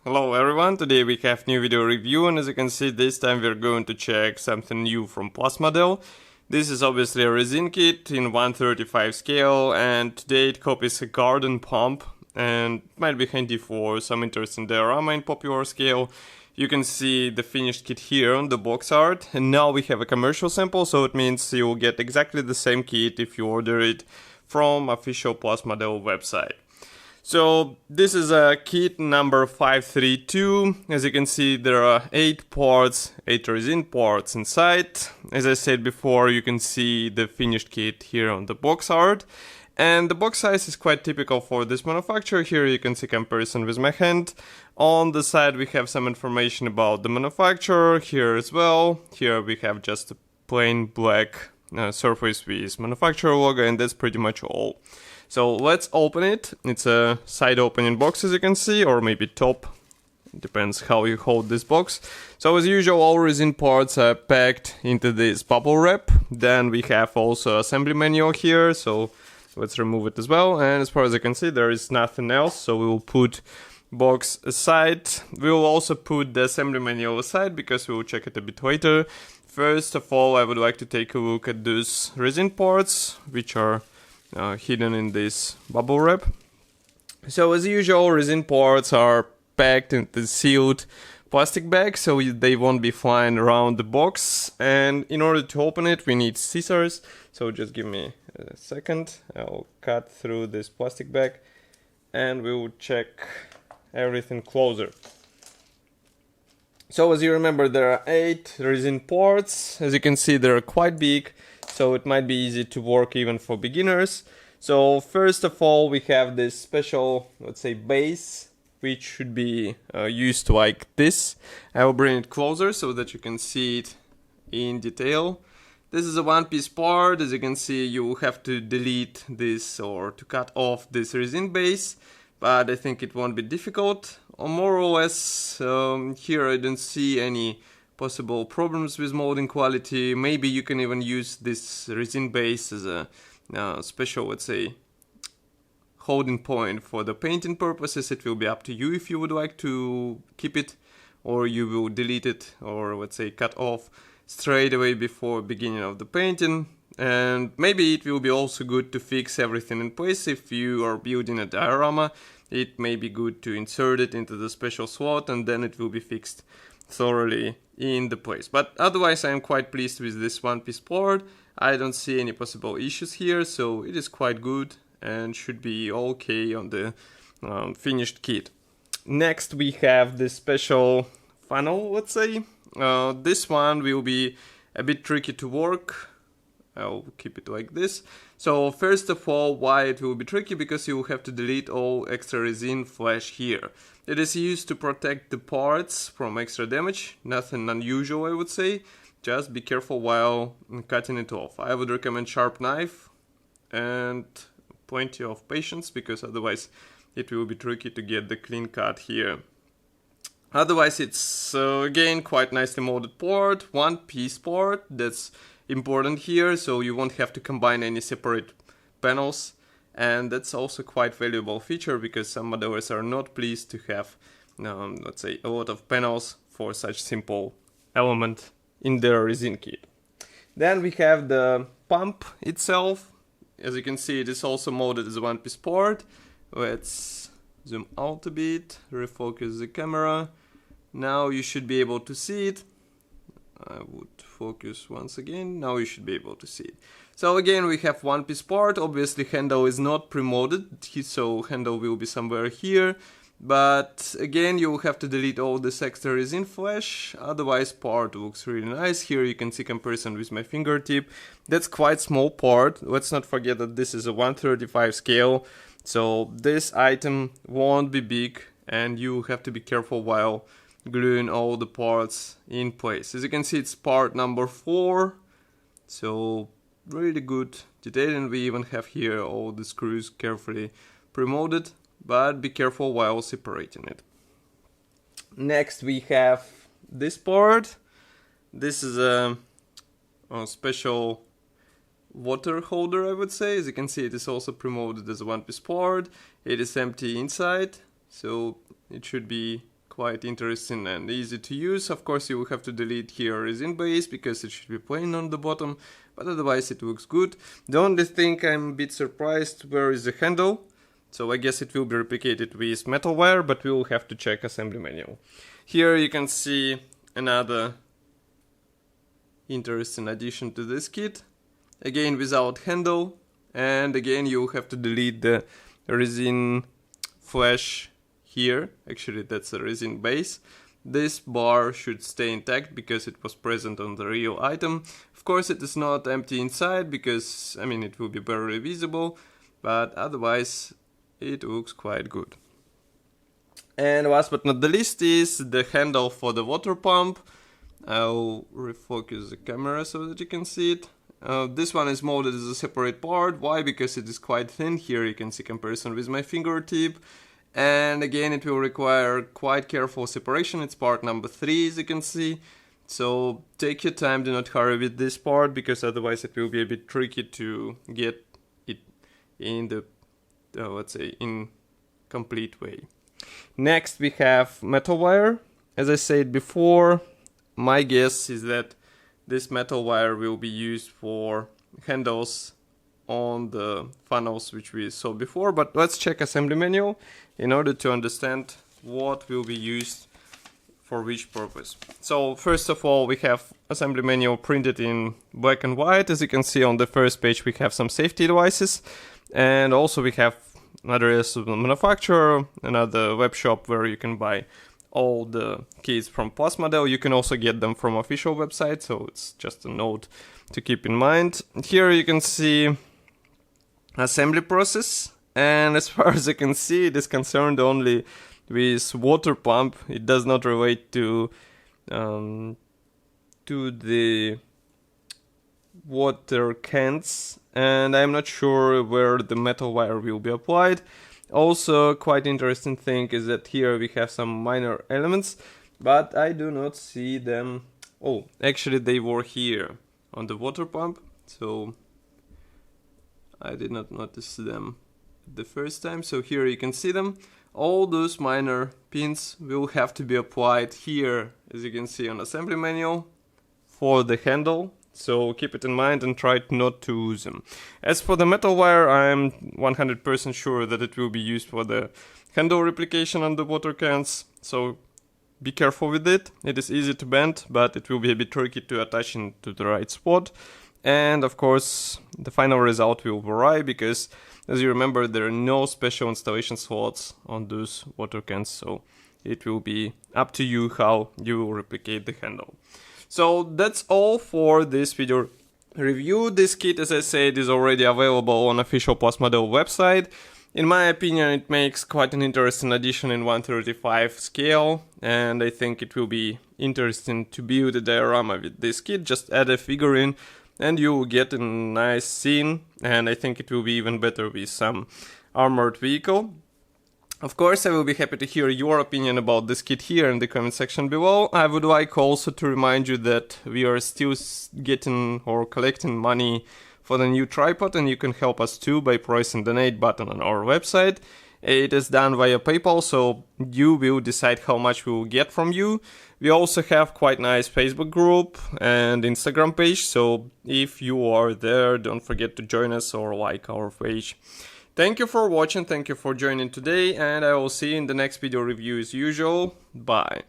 Hello everyone, today we have new video review, and as you can see this time we're going to check something new from Model. This is obviously a resin kit in 1/35 scale, and today it copies a garden pump and might be handy for some interesting diorama in popular scale. You can see the finished kit here on the box art, and now we have a commercial sample, so it means you'll get exactly the same kit if you order it from official Model website. So this is a kit number 532. As you can see, there are 8 parts, 8 resin parts inside. As I said before, you can see the finished kit here on the box art. And the box size is quite typical for this manufacturer. Here you can see comparison with my hand. On the side we have some information about the manufacturer here as well. Here we have just a plain black surface with manufacturer logo, and that's pretty much all. So let's open it. It's a side opening box, as you can see, or maybe top. Depends how you hold this box. So as usual, all resin parts are packed into this bubble wrap. Then we have also assembly manual here, so let's remove it as well. And as far as you can see, there is nothing else, so we will put box aside. We will also put the assembly manual aside because we will check it a bit later. First of all, I would like to take a look at those resin parts, which are hidden in this bubble wrap. So as usual, resin parts are packed into sealed plastic bags, so they won't be flying around the box. And in order to open it, we need scissors. So just give me a second. I'll cut through this plastic bag and we will check everything closer. So as you remember, there are 8 resin parts. As you can see, they're quite big, so it might be easy to work even for beginners. So first of all, we have this special, let's say, base, which should be used like this. I will bring it closer so that you can see it in detail. This is a one-piece part. As you can see, you will have to delete this or to cut off this resin base, but I think it won't be difficult. Or more or less, here I don't see any possible problems with molding quality. Maybe you can even use this resin base as a special, let's say, holding point for the painting purposes. It will be up to you if you would like to keep it, or you will delete it, or let's say cut off straight away before beginning of the painting. And maybe it will be also good to fix everything in place. If you are building a diorama, it may be good to insert it into the special slot, and then it will be fixed thoroughly in the place. But otherwise, I am quite pleased with this one-piece part. I don't see any possible issues here, so it is quite good and should be okay on the finished kit. Next, we have this special funnel, let's say. This one will be a bit tricky to work. I'll keep it like this. So first of all, why it will be tricky? Because you will have to delete all extra resin flash here. It is used to protect the parts from extra damage. Nothing unusual, I would say. Just be careful while cutting it off. I would recommend sharp knife and plenty of patience, because otherwise it will be tricky to get the clean cut here. Otherwise, it's again quite nicely molded part, one-piece part. That's important here, so you won't have to combine any separate panels, and that's also quite valuable feature because some modelers are not pleased to have let's say a lot of panels for such simple element in their resin kit. Then we have the pump itself. As you can see, it is also molded as a one-piece part. Let's zoom out a bit, refocus the camera. Now you should be able to see it. I would focus once again. Now you should be able to see it. So again, we have one-piece part. Obviously, handle is not pre-molded, so handle will be somewhere here. But again, you will have to delete all this extra resin flash. Otherwise, part looks really nice. Here you can see comparison with my fingertip. That's quite small part. Let's not forget that this is a 1/35 scale. So this item won't be big, and you have to be careful while gluing all the parts in place. As you can see, it's part number 4, so really good detail, and we even have here all the screws carefully pre-molded, but be careful while separating it. Next we have this part. This is a special water holder, I would say. As you can see, it is also pre-molded as a one-piece part. It is empty inside, so it should be quite interesting and easy to use. Of course, you will have to delete here resin base because it should be plain on the bottom, but otherwise it looks good. The only thing I'm a bit surprised, where is the handle? So I guess it will be replicated with metal wire, but we will have to check assembly manual. Here you can see another interesting addition to this kit. Again without handle, and again you have to delete the resin flash here. Actually that's a resin base. This bar should stay intact because it was present on the real item. Of course it is not empty inside because, I mean, it will be barely visible, but otherwise it looks quite good. And last but not the least is the handle for the water pump. I'll refocus the camera so that you can see it. This one is molded as a separate part. Why? Because it is quite thin. Here you can see comparison with my fingertip. And again, it will require quite careful separation. It's part number 3, as you can see. So take your time, do not hurry with this part, because otherwise it will be a bit tricky to get it in the, let's say, in complete way. Next we have metal wire. As I said before, my guess is that this metal wire will be used for handles on the funnels which we saw before, but let's check assembly manual in order to understand what will be used for which purpose. So first of all, we have assembly manual printed in black and white. As you can see on the first page, we have some safety devices, and also we have address of the manufacturer, another web shop where you can buy all the kits from Plus Model. You can also get them from official website, so it's just a note to keep in mind. Here you can see assembly process, and as far as I can see, it is concerned only with water pump. It does not relate to the water cans, and I'm not sure where the metal wire will be applied. Also, quite interesting thing is that here we have some minor elements, but I do not see them. Oh, actually they were here on the water pump, so I did not notice them the first time. So here you can see them. All those minor pins will have to be applied here, as you can see on assembly manual, for the handle. So keep it in mind and try not to lose them. As for the metal wire, I'm 100% sure that it will be used for the handle replication on the water cans. So be careful with it. It is easy to bend, but it will be a bit tricky to attach into the right spot. And of course, the final result will vary because, as you remember, there are no special installation slots on those water cans. So it will be up to you how you will replicate the handle. So that's all for this video review. This kit, as I said, is already available on official Plus Model website. In my opinion, it makes quite an interesting addition in 1/35 scale, and I think it will be interesting to build a diorama with this kit. Just add a figurine and you will get a nice scene, and I think it will be even better with some armored vehicle. Of course, I will be happy to hear your opinion about this kit here in the comment section below. I would like also to remind you that we are still getting or collecting money for the new tripod, and you can help us too by pressing the donate button on our website. It is done via PayPal, so you will decide how much we will get from you. We also have quite nice Facebook group and Instagram page, so if you are there, don't forget to join us or like our page. Thank you for watching, thank you for joining today, and I will see you in the next video review as usual. Bye.